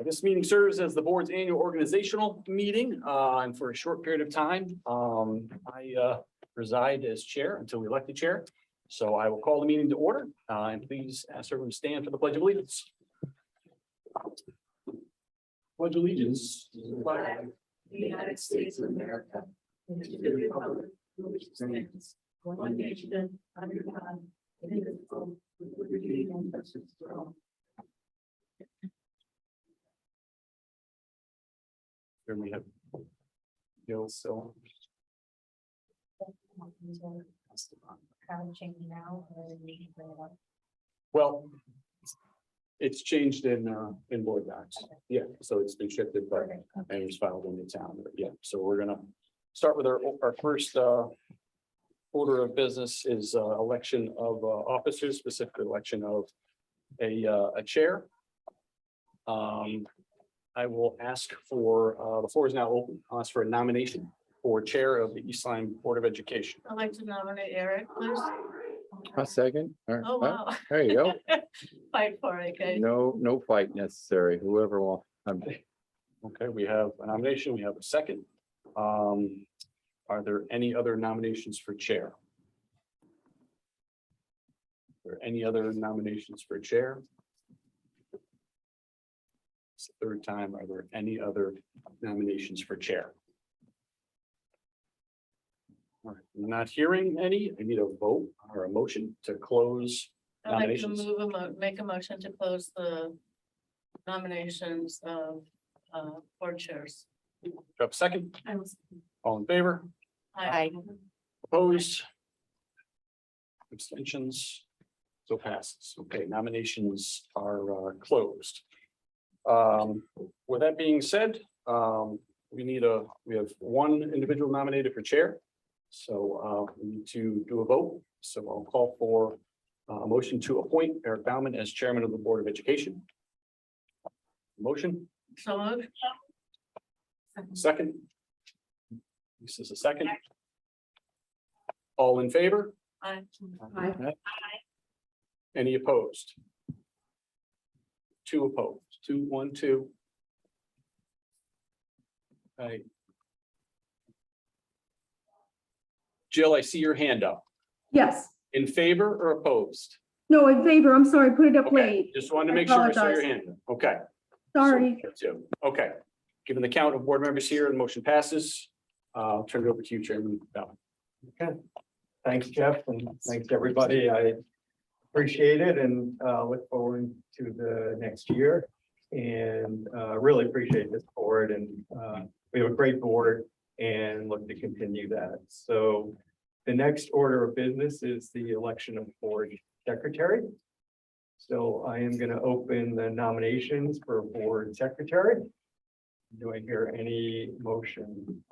This meeting serves as the board's annual organizational meeting, and for a short period of time, I preside as chair until we elect the chair. So I will call the meeting to order, and please ask everyone to stand for the Pledge of Allegiance. Pledge allegiance to the flag of The United States of America, and to the republic for which it stands, one nation, under God, indivisible, with liberty and justice for all. Here we have Bill, so Now, or we can bring it up. well, it's changed in board docs. Yeah, so it's been shifted, but Okay. and it was filed in the town. Yeah, so we're gonna start with our first order of business is election of officers, specific election of a chair. I will ask for the floor is now open. I'll ask for a nomination for chair of the East Lyme Board of Education. I'd like to nominate Eric, please. A second. Oh, wow. There you go. Fight for it, okay? No fight necessary. Whoever wants. Okay, we have a nomination. We have a second. Are there any other nominations for chair? Are there any other nominations for chair? It's the third time. Are there any other nominations for chair? All right, I'm not hearing any. I need a vote or a motion to close I'd like to nominations. make a motion to close the nominations of board chairs. Do you have a second? All in favor? Aye. Opposed? Abstentions? So passes. Okay, nominations are closed. With that being said, we have one individual nominated for chair. So we need to do a vote. So I'll call for a motion to appoint Eric Bauman as chairman of the Board of Education. Motion, So moved. second. This is a second. All in favor? Aye. Any opposed? Two opposed, 2, 1, 2. Okay. Jill, I see your hand up. Yes, In favor or opposed? no, in favor, I'm sorry, put it up Okay, late, just wanted to I make sure I saw your apologize. hand. Okay. sorry. So, okay, given the count of board members here, the motion passes. I'll turn it over to you, Chairman Bauman. Okay, thanks, Jeff, and thanks, everybody. I appreciate it and look forward to the next year. And really appreciate this board and we have a great board and look to continue that. So the next order of business is the election of board secretary. So I am going to open the nominations for board secretary. Do I hear any motion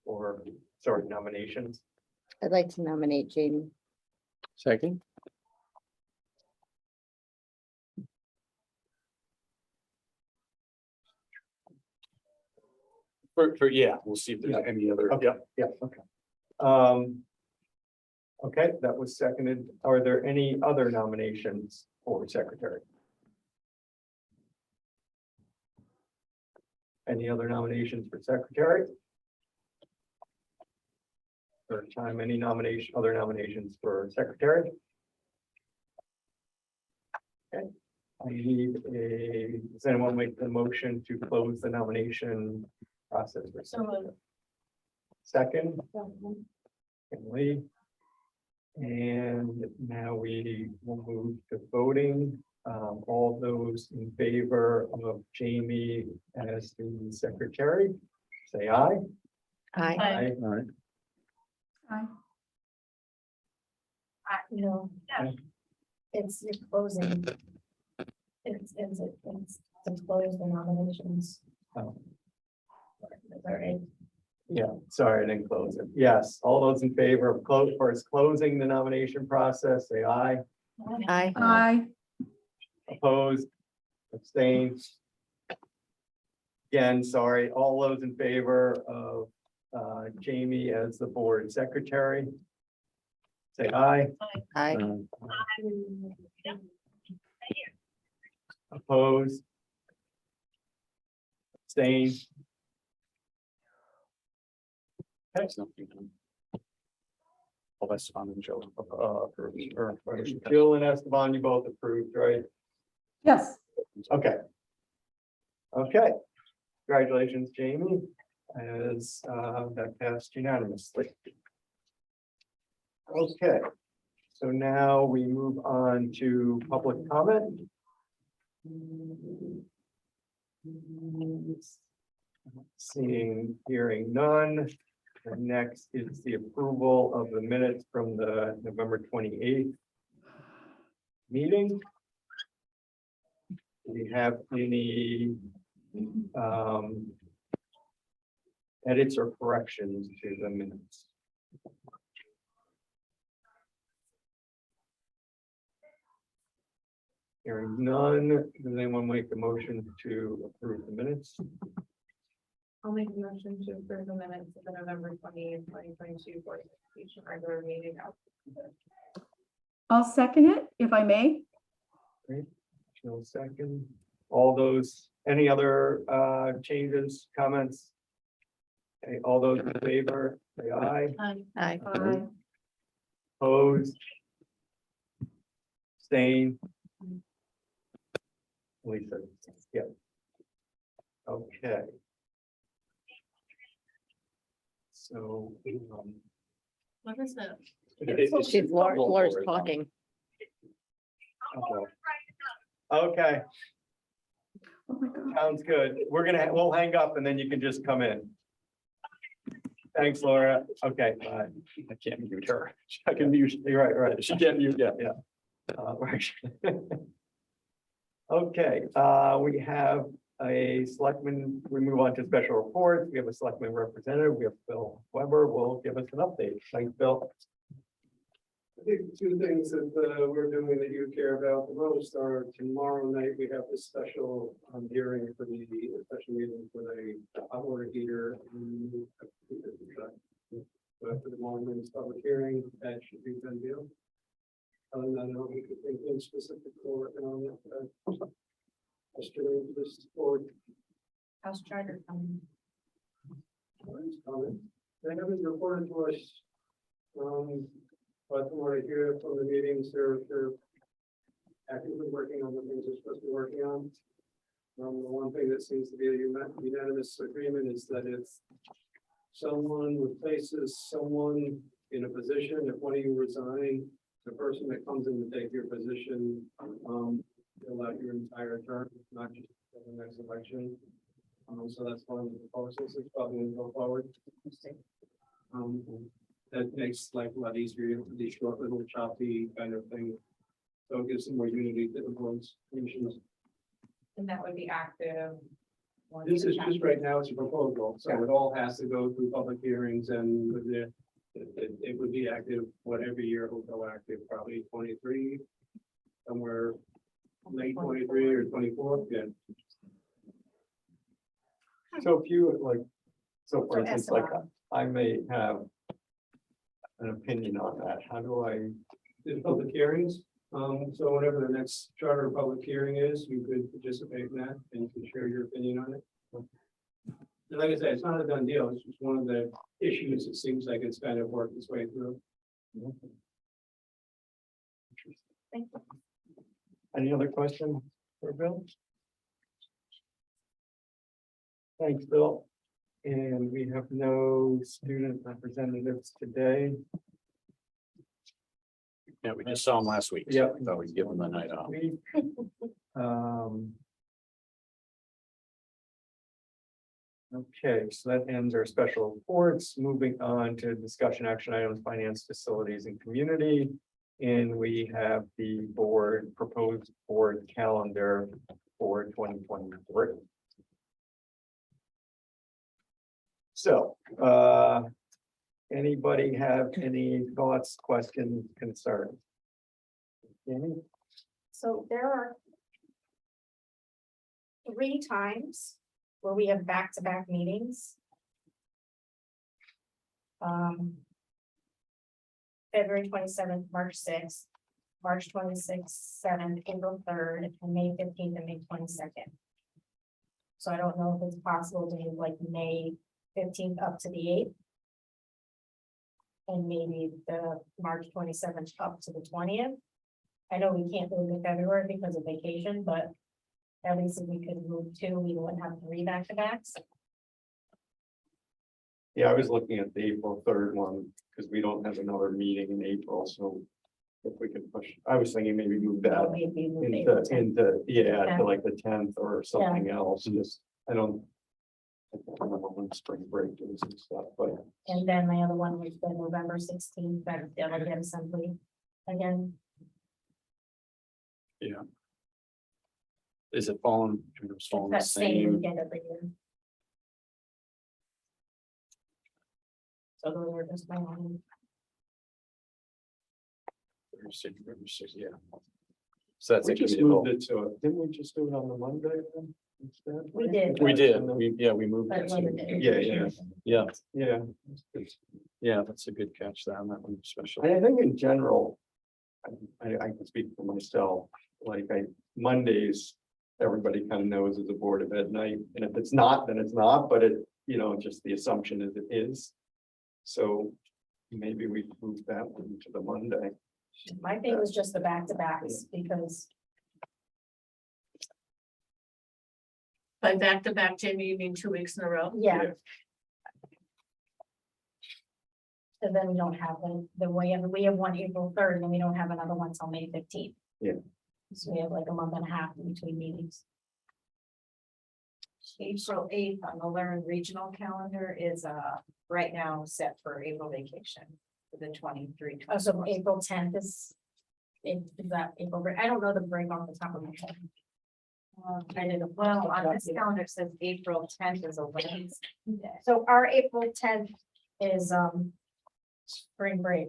or, sorry, nominations? I'd like to nominate Jamie. Second. Yeah, we'll see if there's any other. Okay. Yeah. Yeah, okay. Okay, that was seconded. Are there any other nominations for secretary? Any other nominations for secretary? Third time, any other nominations for secretary? Okay, I need does anyone make the motion to close the nomination process? for So moved. Second? Lee. And now we will move to voting. All those in favor of Jamie as the secretary, say aye. Aye. Aye. All right. You know, It's you're closing. It's close the nominations. Oh, Sorry. yeah, sorry, I didn't close it. Yes, all those in favor of closing the nomination process, say aye. Aye. Aye, Opposed, abstained. Again, sorry, all those in favor of Jamie as the board secretary, say aye. Aye. Opposed? Abstained? That's nothing. Oh, that's on and Joe. Jill and Esteban, you both approved, right? Yes. Okay. Okay, congratulations, Jamie, as that passed unanimously. Okay, so now we move on to public comment. Seeing, hearing none. The next is the approval of the minutes from the November 28th meeting. Do we have any edits or corrections to the minutes? Hearing none, does anyone make a motion to approve the minutes? I'll make a motion to approve the minutes of the November 2022 Board of Education regular meeting. I'll second it if I may. No second. All those, any other changes, comments? Okay, all those in favor, say aye. Aye. Opposed? Abstain? Lisa, yeah. Okay. So. What is it? She's Laura's talking. Okay, Oh my God. sounds good. We'll hang up and then you can just come in. Thanks, Laura. Okay, bye. I can't mute her. I can mute. You're right. She can't mute, yeah. Right. Okay, we have a selectman, we move on to special reports. We have a selectman representative. We have Bill Weber will give us an update. Thanks, Bill. I think two things that we're doing that you care about the most are tomorrow night, we have this special hearing for the special meeting for the hot water heater. But for the morning's public hearing, that should be done deal. Other than that, I don't think anything specific for on that. Yesterday, this board. House charter coming. They haven't reported to us. But from what I hear from the meetings, they're actively working on the things they're supposed to be working on. The one thing that seems to be a unanimous agreement is that if someone replaces someone in a position, if one of you resign, the person that comes in to take your position, fill out your entire term, not just for the next election. So that's one of the proposals that's probably going to go forward. That makes life a lot easier, these short little choppy kind of thing. So it gives some more unity to the board's nations. And that would be active. once This the is just right now, it's a proposal, so it all has to go through public hearings and with it would be active, whatever year it will go active, probably 23, somewhere late 23 or 24, yeah. So if you like, so for So instance, like Esteban. I may have an opinion on that. How do I? There's public hearings, so whenever the next charter public hearing is, you could participate in that and you can share your opinion on it. And like I said, it's not a done deal, it's just one of the issues, it seems like it's kind of worked its way through. Thank you. Any other questions for Bill? Thanks, Bill. And we have no student representatives today. Yeah, we just saw him last week. Yeah. Thought we'd give him the night off. Okay, so that ends our special reports. Moving on to discussion action items, finance, facilities and community. And we have the proposed board calendar for 2023. So, anybody have any thoughts, questions, concerns? Amy? So there are 3 times where we have back-to-back meetings. February 27th, March 6th, March 26th, 7th, April 3rd, and May 15th and May 22nd. So I don't know if it's possible to do like May 15th up to the 8th. And maybe the March 27th up to the 20th. I know we can't move in February because of vacation, but at least if we could move two, we wouldn't have 3 back-to-backs. Yeah, I was looking at the April 3rd one, because we don't have another meeting in April, so. If we could push, I was thinking maybe move So that maybe move April 10th. into like the 10th or something else, just, I don't remember when spring break is and stuff, but And then my other one was the November 16th, that's delegate assembly again. Is it falling? It's falling the That same same. weekend every year. So those are just my own. Yeah. So that's. we it, just committee moved vote. it to, didn't we just do it on the Monday then instead? We did. We did, we moved. But it. later day. Yeah. Yeah, Yeah, that's a good catch there on that one, especially. I think in general, I can speak for myself, like Mondays, everybody kind of knows is a Board of Ed night, and if it's not, then it's not, but it, just the assumption is it is. So maybe we move that one to the Monday. My thing was just the back-to-backs because By back-to-back, Jamie, you mean 2 weeks in a row? yeah. So then we don't have we have one April 3rd, and then we don't have another one till May 15th. Yeah. So we have like a month and a half in between meetings. April 8th on the Learn Regional calendar is right now set for April vacation for the 23. Oh, so April 10th is that April break? I don't know the break off the top of my head. I did, well, on this calendar it says April 10th is a Wednesday. So our April 10th is spring break.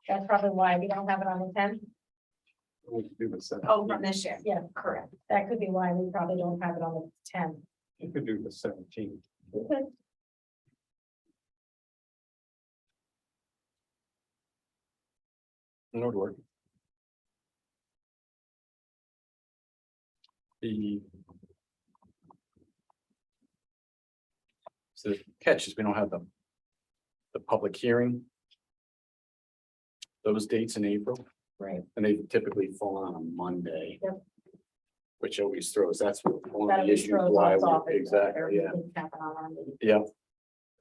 That's probably why we don't have it on the 10th. We could do the 17th. Oh, from this year. Yeah, correct. That could be why we probably don't have it on the 10th. You could do the 17th. No work. The. So the catch is we don't have the public hearing. Those dates in April, Right. and they typically fall on a Monday. Yep. Which always throws, that's one of That the always issues throws why, us off. exactly, yeah, Things happen on our meeting. yeah.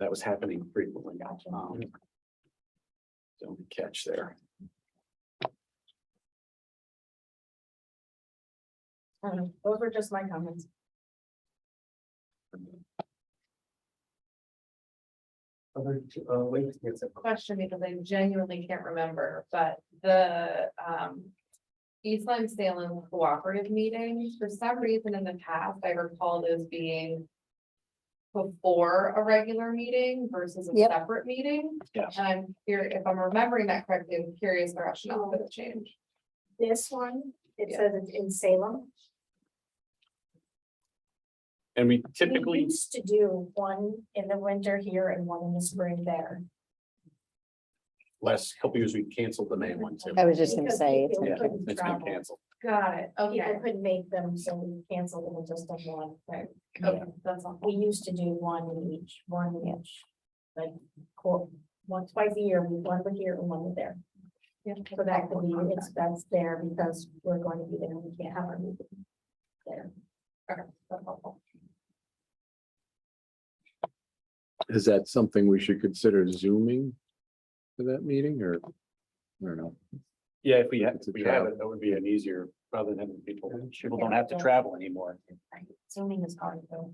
That was happening frequently. Gotcha. Don't catch there. Those were just my comments. Other, links, yes, Question because I genuinely can't remember, but the East Lyme Salem cooperative meetings, for some reason in the past, I recall those being before a regular meeting versus a Yep. separate meeting. Yeah. And I'm here, if I'm remembering that correctly, I'm curious the rationale for the change. This one, it Yeah. says it's in Salem. And we We typically, used to do one in the winter here and one in the spring there. last couple years, we canceled the May one too. I was just gonna Because say, people Yeah, couldn't it's been travel. canceled. Got it, People okay, couldn't make them, so we canceled them and just done one. okay, that's all. We used to do one in each, like, cool, twice a year, one was here and one was there. Yeah. So that could be, that's there because we're going to be there, we can't have our meeting there. Okay, that's helpful. Is that something we should consider zooming for that meeting or? I don't know. Yeah, if we had, It's a we had travel. it, that would be an easier, rather than having people don't have to travel anymore. Zooming is hard though.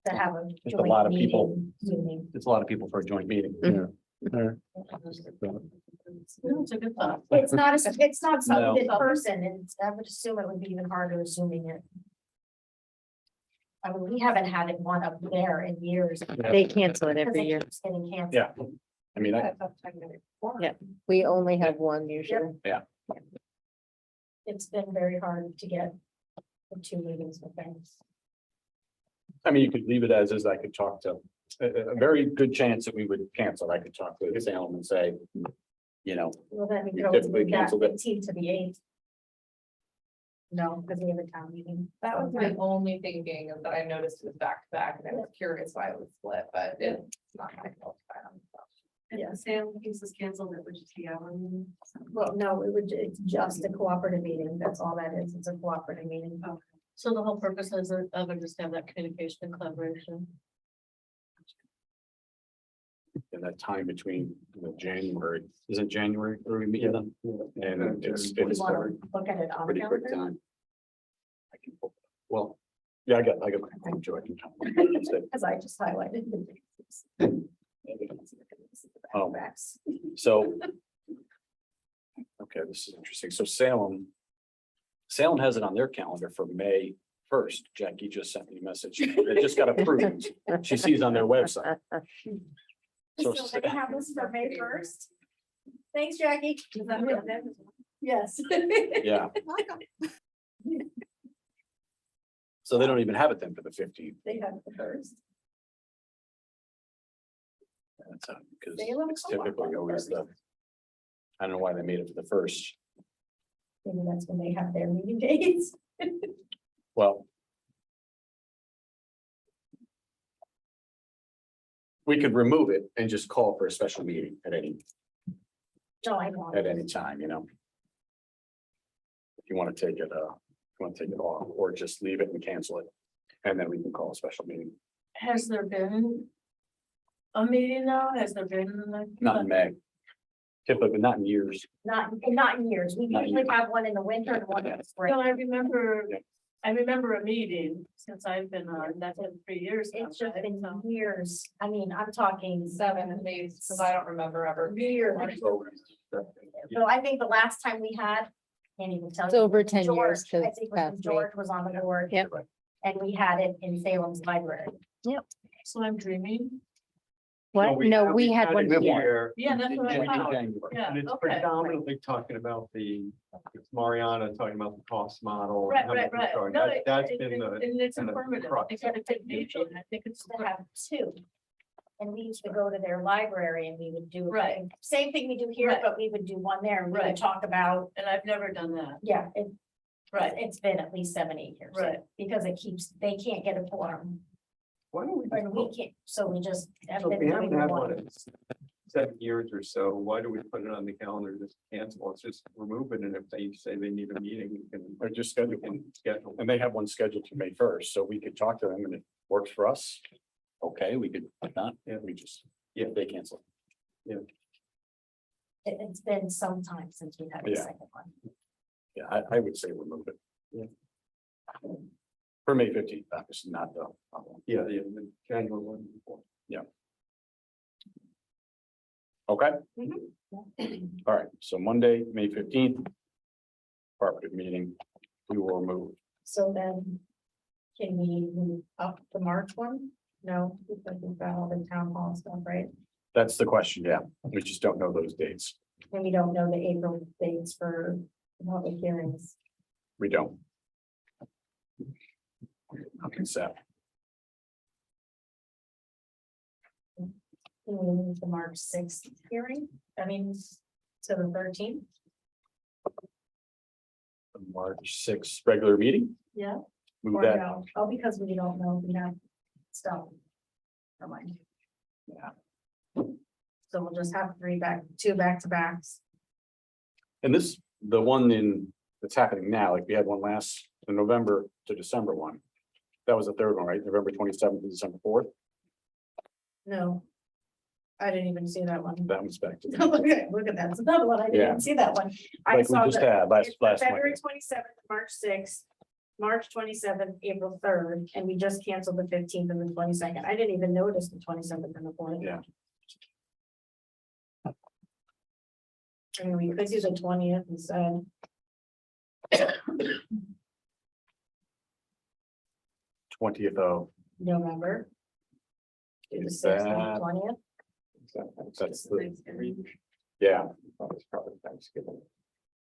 To have a It's a lot joint of people. meeting, Zooming. It's a lot of people for a joint meeting. Yeah. All right. It's a good thought. It's not, it's not No. something in person, and I would assume it would be even harder assuming it. I mean, we haven't had it one up there in years. they cancel it because every it year. keeps getting canceled. Yeah. I mean, Yeah. We only have one usually. It's been very hard to get the 2 meetings with things. I mean, you could leave it as is. I could talk to, a very good chance that we would cancel. I could talk to Salem and say, you know, Well, then we We could always typically move that canceled it. 15 to the 8th. No, because we have a town meeting. That was my only thinking of that I noticed it was back to back and I was curious why it was split, but it's not my fault. Yeah, Sam, this is canceled, it would just be our meeting. Well, no, it's just a cooperative meeting. That's all that is. It's a cooperative meeting. So the whole purpose is of it, just to have that communication and collaboration. in that time between January, isn't January where we meet them? And it's We want to look at it on the pretty quick calendar. time. I can, well, yeah, I got my phone, Joe, I can count. Instead. Because I just highlighted the dates. Maybe it's look at this at the back Oh. backs. So. Okay, this is interesting. So Salem has it on their calendar for May 1st. Jackie just sent me a message. It just got approved. She sees on their website. So So they have this for May 1st. Thanks, Jackie. Is that what that is? Yes. Yeah, so they don't even have it then for the 15th. They have the first. That's because Salem it's Co-op typically on the always the. first. I don't know why they made it for the first. Maybe that's when they have their meeting dates. Well. We could remove it and just call for a special meeting at any No, I know. time, you know. If you want to take it, off, or just leave it and cancel it, and then we can call a special meeting, Has there been a meeting now? Has there been? not in May. Typically, not in years. Not in years. We Not in usually years. have one in the winter and one in the spring. No, I remember, Yeah. I remember a meeting since I've been on, that's been 3 years. now, It's just right? been So- years. I mean, I'm talking 7 at least, because I don't remember ever. years. So I think the last time we had, can't even tell you. It's over it was 10 years, George. I 'cause think it was when past me. George was on the board. Yep. And we had it in Salem's library. So I'm dreaming. What? No, we had one it here. here, Yeah, that's what I Yeah, thought. January. Yeah, and it's okay. predominantly talking about it's Mariana talking about the cost model. and Right, how right, much we're right. charging. No, That's it- been it- the, And it's kind of informative. crux They got a of good it. meeting. I think it's. To have two. And we used to go to their library and we would do. Right. Same thing we do here, Right. but we would do one there and we would Right. talk about, And I've never done that. yeah, Right. it's been at least 7-8 years. Right. Because they can't get a quorum why don't we just and we can't, so we just have So if been we haven't doing had one one. in 7 years or so, why do we put it on the calendar, just cancel, let's just remove it, and if they say they need a meeting, we can. Or just We schedule, can schedule. and they have one scheduled to May 1st, so we could talk to them and it works for us. Okay, we could, if not, yeah, we just, yeah, they cancel. It's been some time since we had the Yeah. second one. Yeah, I would say remove it. Yeah. For May 15th, obviously not the. Yeah, the January one before. Okay. Mhm. All right, so Monday, May 15th. Cooperative meeting, we will remove. So then, can we move up the March one? No, because we've got all the town hall stuff, right? That's the question, yeah. We just don't know those dates. And we don't know the April dates for public hearings. We don't. Okay, so Can we move the March 6th hearing? I mean, to the 13th? the March 6th regular meeting, Yeah. move Or that. no? Oh, because we don't know, if we have stuff. Never mind. Yeah. So we'll just have two back to backs. And this, the one that's happening now, like we had one the November to December one. That was the third one, right? November 27th to December 4th. No. I didn't even see that one. That one's back to. Look at that. It's another one. I didn't Yeah. even see that one. I Like we saw just the had last February month. 27th, March 6th, March 27th, April 3rd, and we just canceled the 15th and the 22nd. I didn't even notice the 27th and the 4th. Yeah. I mean, we could do the 20th instead. 20th of, November. Do the Is 6th and that- the 20th. that's the, yeah. It's probably Thanksgiving.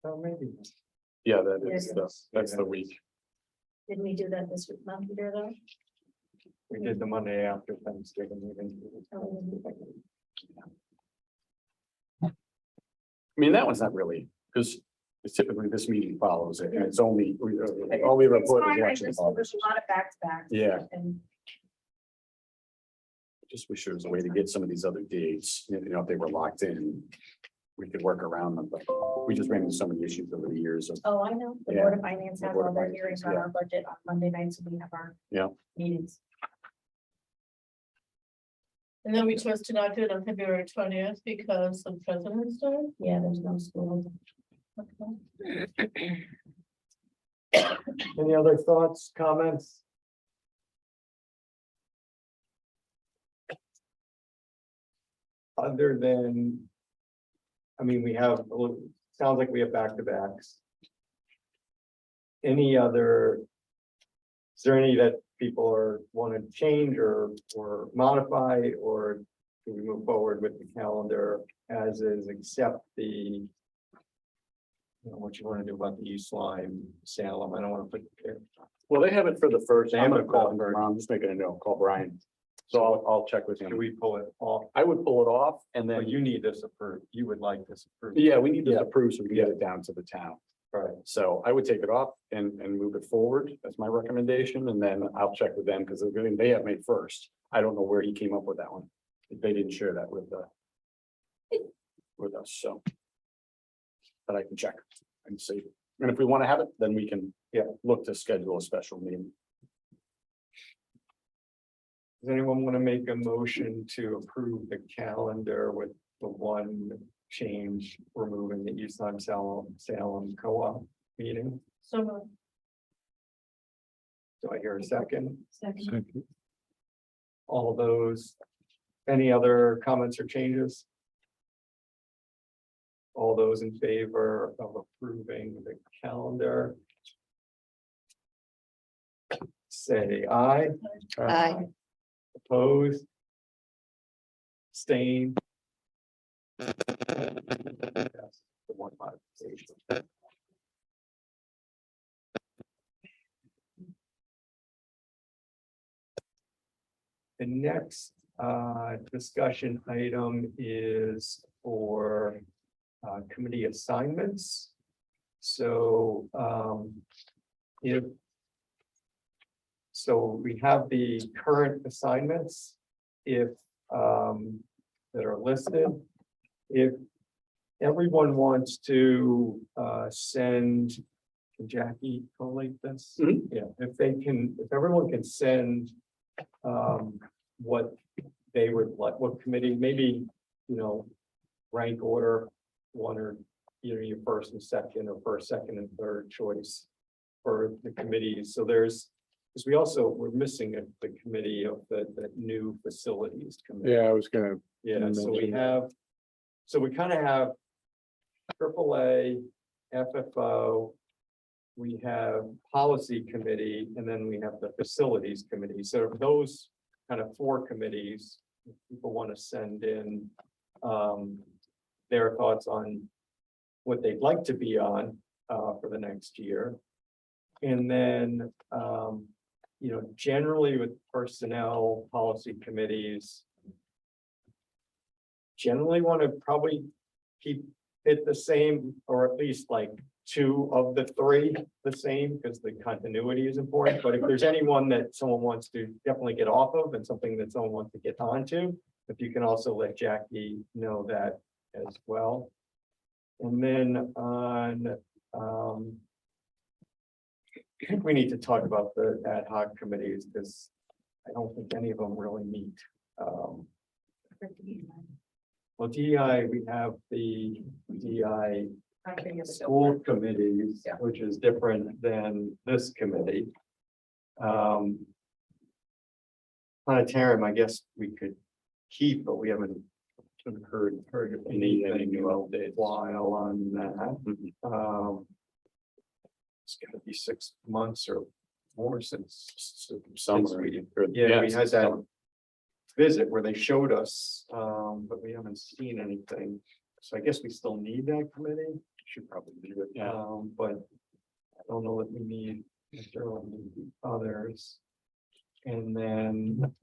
Oh, maybe. Yeah, that is, Yes. that's the week. Did we do that this month either though? We did the Monday after Thanksgiving. Oh, mean, that one's not really, because it's typically this meeting follows it, and it's only, all we It's report is fine, I election just- policy. There's a lot of back to back. Yeah. And Just wish there was a way to get some of these other dates, if they were locked in, we could work around them, but we just ran into so many issues over the years of. oh, I know, the Yeah. Board of Finance The has Board all of their Finance, hearings on yeah. our budget on Monday nights, and we have our. Yeah. Meetings. And then we chose to not do it on February 20th because of President's Day. Yeah, there's no school. Any other thoughts, comments? Other than, I mean, we have, sounds like we have back-to-backs. Any other? Is there any that people are want to change or modify, or do we move forward with the calendar as is, except the? What you want to do about the East Lyme, Salem, I don't want to put. Well, they have it for the first, They I'm have gonna it call for him, the I'm just making a note, call Brian. So I'll check with Should him. we pull it off? I would pull it off and But then, you need this approved, you would like this approved. yeah, we need this approved so we can get it down to the town. Right. So I would take it off and move it forward. That's my recommendation. And then I'll check with them because they have May first. I don't know where he came up with that one. They didn't share that with us, so. But I can check and see. And if we want to have it, then we can, look to schedule a special meeting. Does anyone want to make a motion to approve the calendar with the one change, removing the East Lyme Salem co-op meeting? So moved. Do I hear a second? Second. Second. All those, any other comments or changes? All those in favor of approving the calendar? Say aye. Aye. Opposed? Abstain? Yes, the one modification. The next discussion item is for committee assignments. So if so we have the current assignments if that are listed. If everyone wants to send, can Jackie collate this? Mhm. Yeah, if everyone can send what they would like, what committee, maybe, rank order one or your first and second, or first, second, and third choice for the committees. So there's, because we're missing the committee of the new facilities committee. Yeah, I was gonna, Yeah, so we mention that. have, so we kind of have AAA, FFO, we have policy committee, and then we have the facilities committee. So those kind of four committees, if people want to send in their thoughts on what they'd like to be on for the next year. And then, generally with personnel policy committees, generally want to probably keep it the same, or at least like two of the three the same, because the continuity is important. But if there's anyone that someone wants to definitely get off of and something that someone wants to get onto, if you can also let Jackie know that as well. And then on, I think we need to talk about the ad hoc committees, because I don't think any of them really meet. Well, DEI, we have the DEI school committees, Yeah. which is different than this committee. Planetarium, I guess we could keep, but we haven't heard anything new in a updates. while on that. It's gonna be 6 months or more since Summer. we or- yeah, we yes, had that summer. visit where they showed us, but we haven't seen anything. So I guess we still need that committee. Should probably do it, yeah. But I don't know that we need necessarily need others. And then,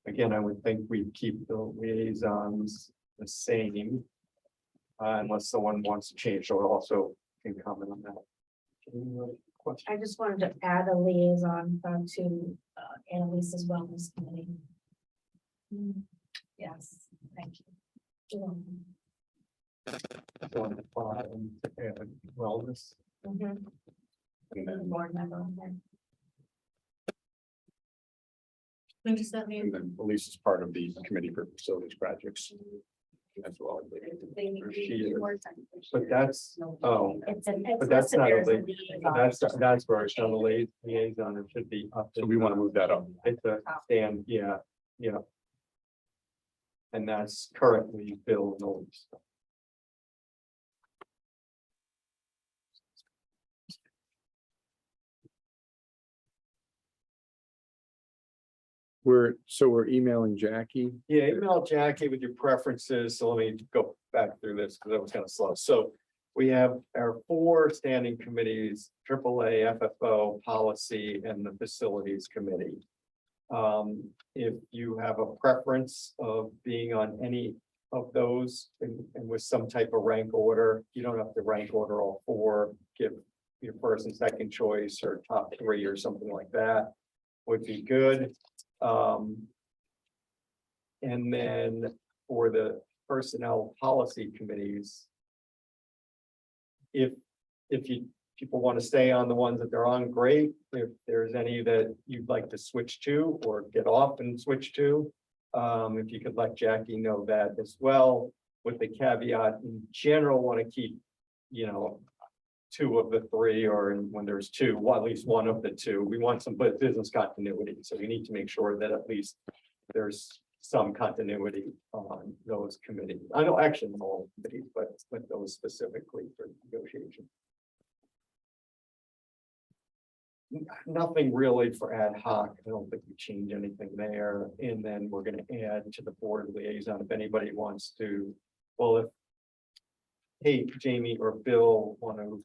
again, I would think we keep the liaisons the same. unless someone wants to change, so also can comment on that. Any other questions? I just wanted to add a liaison to Annalise's wellness committee. Yes, thank you. On the bottom, and wellness. Mhm. And then, Board member on there. When does that mean? and then Elise is part of the committee for facilities projects as well. I believe. They need She to be is. more time. But that's, oh, It's an. but that's not a listed lead, there as a that's where it's on the liaison, it should be up. So we want to move that up. It's a stand, yeah, yeah. And that's currently Bill Knowles. We're emailing Jackie. Yeah, email Jackie with your preferences, so let me go back through this, because that was kind of slow, so. We have our 4 standing committees, AAA, FFO, policy, and the facilities committee. If you have a preference of being on any of those and with some type of rank order, you don't have to rank order all 4, give your first and second choice or top 3 or something like that would be good. And then for the personnel policy committees, if people want to stay on the ones that they're on, great. If there's any that you'd like to switch to or get off and switch to, if you could let Jackie know that as well, with the caveat, in general, want to keep, 2 of the 3, or when there's 2, well, at least 1 of the 2. We want some business continuity, so we need to make sure that at least there's some continuity on those committees. I know actually in all committees, but those specifically for negotiation. Nothing really for ad hoc. I don't think we change anything there. And then we're going to add to the board liaison if anybody wants to, well, if hey, Jamie or Bill want to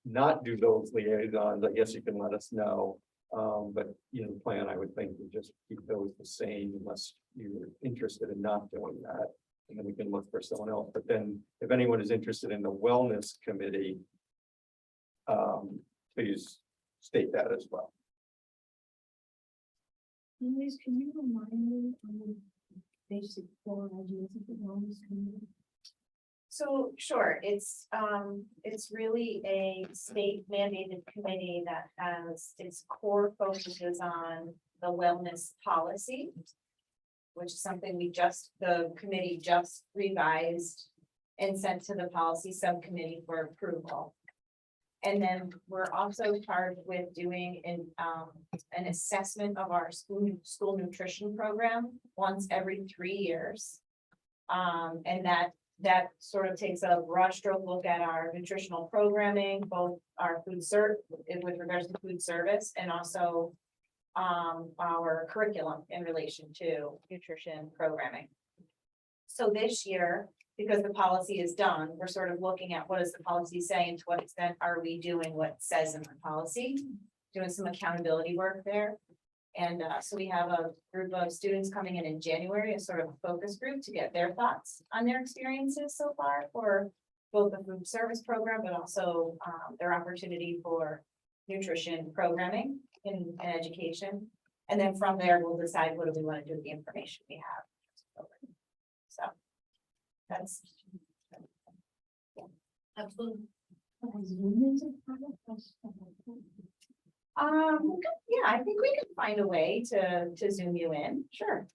not do those liaisons, I guess you can let us know. But the plan, I would think, would just keep those the same unless you're interested in not doing that. And then we can look for someone else. But then if anyone is interested in the wellness committee, please state that as well. Anyways, can you remind me on the basic 4 ideas of the wellness community? So, sure, it's really a state mandated committee that has its core focuses on the wellness policy, which is something the committee just revised and sent to the policy subcommittee for approval. And then we're also charged with doing an assessment of our school nutrition program once every 3 years. And that sort of takes a broad stroke look at our nutritional programming, both our with regards to food service, and also our curriculum in relation to nutrition programming. So this year, because the policy is done, we're sort of looking at what does the policy say and to what extent are we doing what it says in the policy, doing some accountability work there. And so we have a group of students coming in January, a sort of focus group to get their thoughts on their experiences so far for both the food service program, but also their opportunity for nutrition programming in education. And then from there, we'll decide what do we want to do with the information we have. So that's. Absolutely. Yeah, I think we can find a way to zoom you in, sure.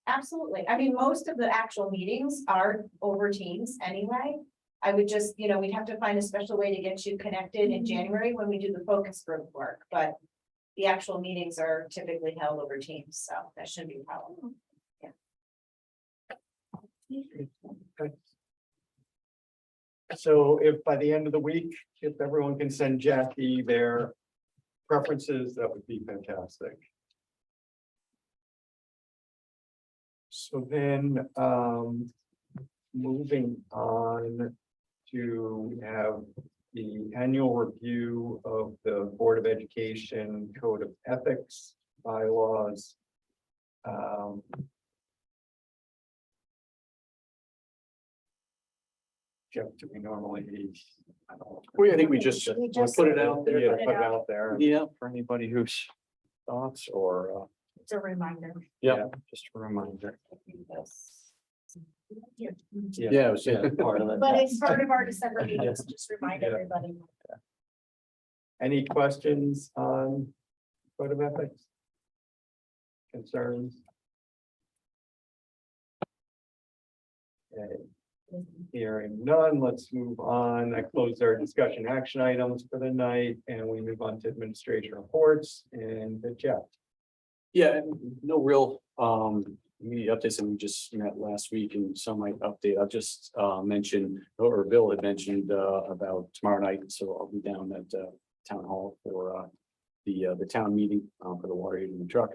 Absolutely, I mean, most of the actual meetings are over Teams anyway. I would just, we'd have to find a special way to get you connected in January when we do the focus group work, but the actual meetings are typically held over Teams, so that shouldn't be a problem. Okay. So if by the end of the week, if everyone can send Jackie their preferences, that would be fantastic. So then, moving on to have the annual review of the Board of Education Code of Ethics bylaws. Jeff, do we normally? I don't know. I think we just Put it out there. Yeah, Put it out there. Yeah, for anybody who's thoughts or, It's a reminder. yeah, just a reminder. Yeah, Yeah, it was part of it. But it's part of our December meeting, so just remind Yeah. everybody. Any questions on code of ethics? Concerns? Okay. Hearing none, let's move on. That closed our discussion action items for the night, and we move on to administration reports and the Jeff. Yeah, and no real immediate updates, and we just met last week and some might update. I'll just mention, or Bill had mentioned about tomorrow night, so I'll be down at town hall for the town meeting for the water heating truck.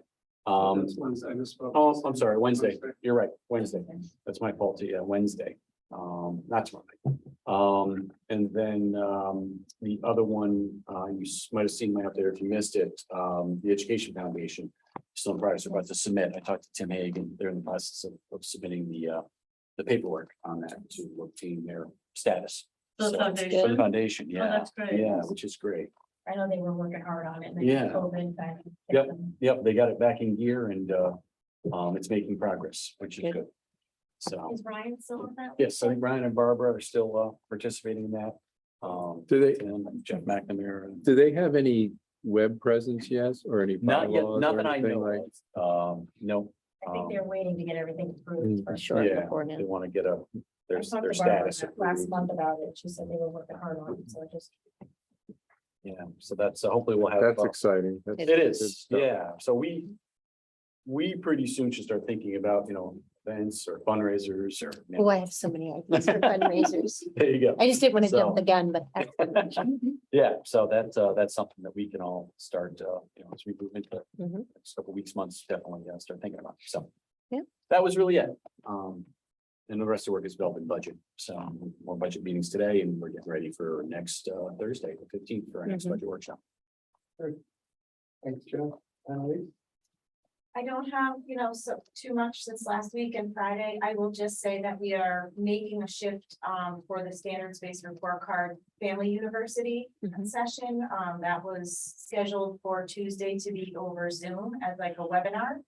That's Wednesday, I misspoke. Oh, I'm sorry, Wednesday. You're right, Wednesday. That's my fault. Yeah, Wednesday. Not tomorrow night. And then the other one, you might have seen my update if you missed it, the Education Foundation. Still in progress, about to submit. I talked to Tim Hagan. They're in the process of submitting the paperwork on that to obtain their status. The So, foundation? For the foundation, yeah. that's great. Yeah, which is great. I know they were working hard on it. and then Yeah. COVID back. Yep, they got it back in gear and it's making progress, which is Good. good. So, Is Ryan still with that? yes, I think Brian and Barbara are still participating in that. Do they, And Jeff McNamara. and- do they have any web presence yet or any? Not yet, bylaws or nothing I anything know like? of. No. I think they're waiting to get everything approved. first. Sure, Yeah, beforehand. they want to get their I talked their to Barbara status. last approved. month about it. She said they were working hard on it, so just. Yeah, so that's, hopefully we'll have. That's exciting. That's It good is, stuff. yeah. So we pretty soon should start thinking about, events or fundraisers or. Oh, I have so many ideas for fundraisers. There you go. I just didn't want to jump So- the gun, but. Yeah, so that's something that we can all start, as we move into the Mhm. next couple weeks, months, definitely start thinking about. So. Yeah. That was really it. And the rest of the work is developing budget. So more budget meetings today and we're getting ready for next Thursday, the 15th for our next Mhm. budget workshop. Thanks, Jeff. Annalise? I don't have, so too much since last week and Friday. I will just say that we are making a shift for the standards-based report card Family University Mhm. session. That was scheduled for Tuesday to be over Zoom as like a webinar.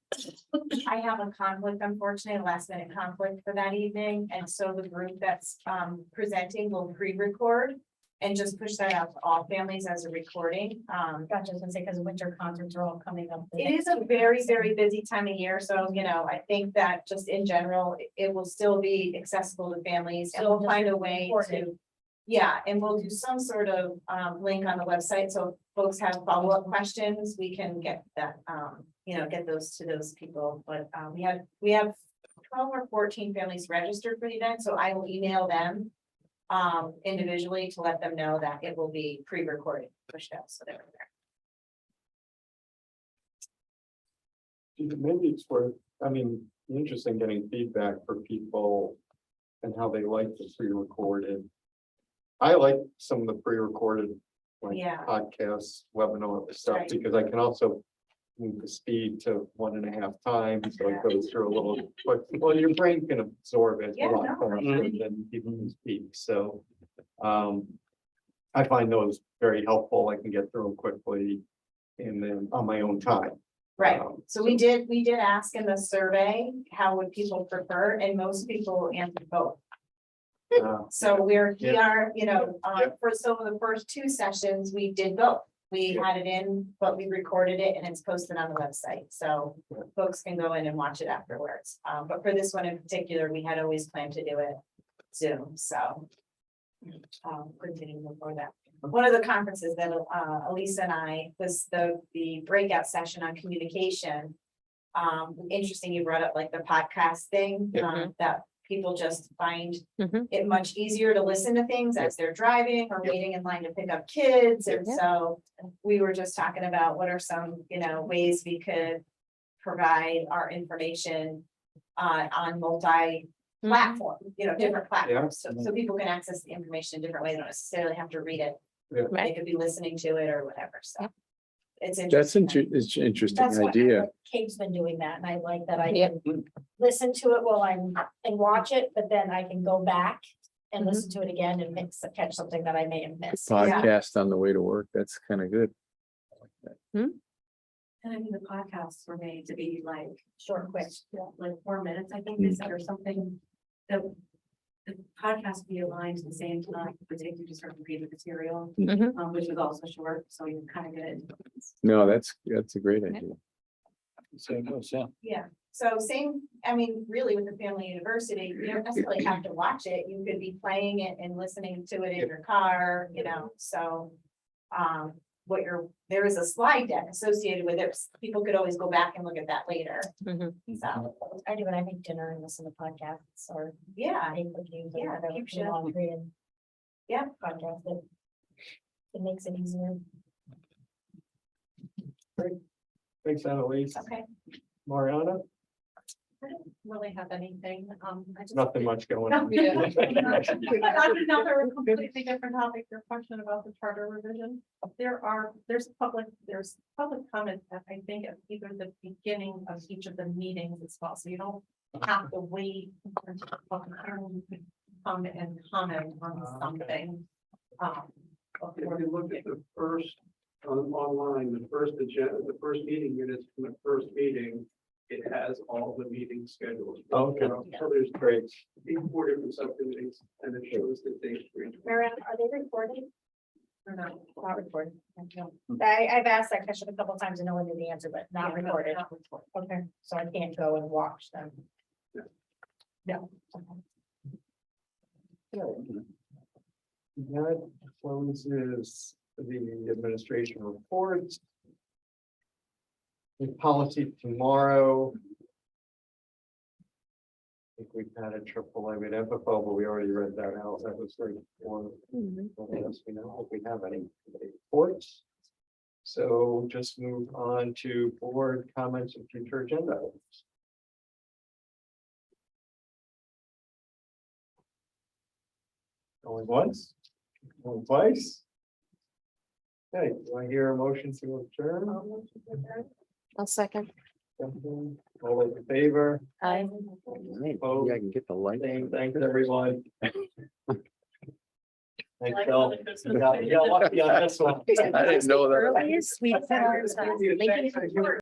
I have a conflict, unfortunately, a last minute conflict for that evening, and so the group that's presenting will pre-record and just push that out to all families as a recording. Gotcha, I was gonna say, because winter concerts are all coming up. It is a very, very busy time of year, so, I think that just in general, it will still be accessible to families, and So we'll just find a way to. recorded. Yeah, and we'll do some sort of link on the website, so if folks have follow-up questions, we can get that, get those to those people, but we have 12 or 14 families registered for the event, so I will email them individually to let them know that it will be pre-recorded, pushed out, so they're there. Maybe it's worth, interesting getting feedback from people and how they like the pre-recorded. I like some of the pre-recorded, like Yeah. podcasts, webinar stuff, Right. because I can also move the speed to 1.5 times, so it goes through a little, but, well, your brain can absorb it a Yeah, lot no, faster than people who speak, so. I find those very helpful, I can get through them quickly and then on my own time. Right, so we did ask in the survey, how would people prefer, and most people answered both. So we are, for some of the first 2 sessions, we did both. We Yeah. had it in, but we recorded it and it's posted on the website, so Yeah. folks can go in and watch it afterwards. But for this one in particular, we had always planned to do it Zoom, so. Continuing before that. One of the conferences that Elisa and I was the breakout session on communication. Interesting, you brought up like the podcast thing, that people just find Mhm. it much easier to listen to things as they're driving or waiting in line to pick up kids. And Yeah. so we were just talking about what are some, ways we could provide our information on multi-platform, different platforms. So people can access the information in different ways, don't necessarily have to read it. Yeah. They Right. could be listening to it or whatever, so. It's That's interesting. it's an interesting That's what idea. Kate's been doing that, and I like that I Yeah. can listen to it while and watch it, but then I can go back and listen to it again and catch something that I may have missed. Podcast on the way to work, that's kind of good. And I mean, the podcasts were made to be like Short, quick. like 4 minutes, I think they said, or something. The podcast be aligned to the same time, but take you to certain read the material, which was also short, so you kind of get. No, that's a great idea. Same goes, yeah. Yeah, so same, I mean, really with the Family University, you don't necessarily have to watch it, you could be playing it and listening to it in your car, you know, so. There is a slide deck associated with it, people could always go back and look at that later, so, I do when I make dinner and listen to podcasts or yeah. I think cooking. Yeah, keep shift. Yeah, podcast it. It makes it easier. Thanks, Annalise. Okay. Mariana, I don't really have anything, I just. nothing much going on. Yeah. Another completely different topic, your question about the charter revision. There's public comment that I think at either the beginning of each of the meetings as well, so you don't have to wait. until the public hearing. You could come and comment on something. If you look at the first, online, the first agenda, the first meeting minutes from the first meeting, it has all the meeting schedules. Okay. So there's Great. 4 different subcommittees, and it shows the dates for each. Marianne, are they recording? Or not. Not recording. I've asked that question a couple times and no one knew the answer, but not Yeah, recorded. not recorded. Okay, so I can't go and watch them. No. That closes the administration reports. The policy tomorrow. I think we've had a triple with FFO, but we already read that out. That was very important. Yes, we don't think we have any reports. So just move on to board comments and future agenda items. Going once, going twice. Okay, do I hear a motion to adjourn? I'll second. All those in favor? I. Yeah, I can get the light. Thanks, everyone. Thanks, Bill. Yeah, lucky on this one. I didn't know that. Earliest we've ever done. Thank you.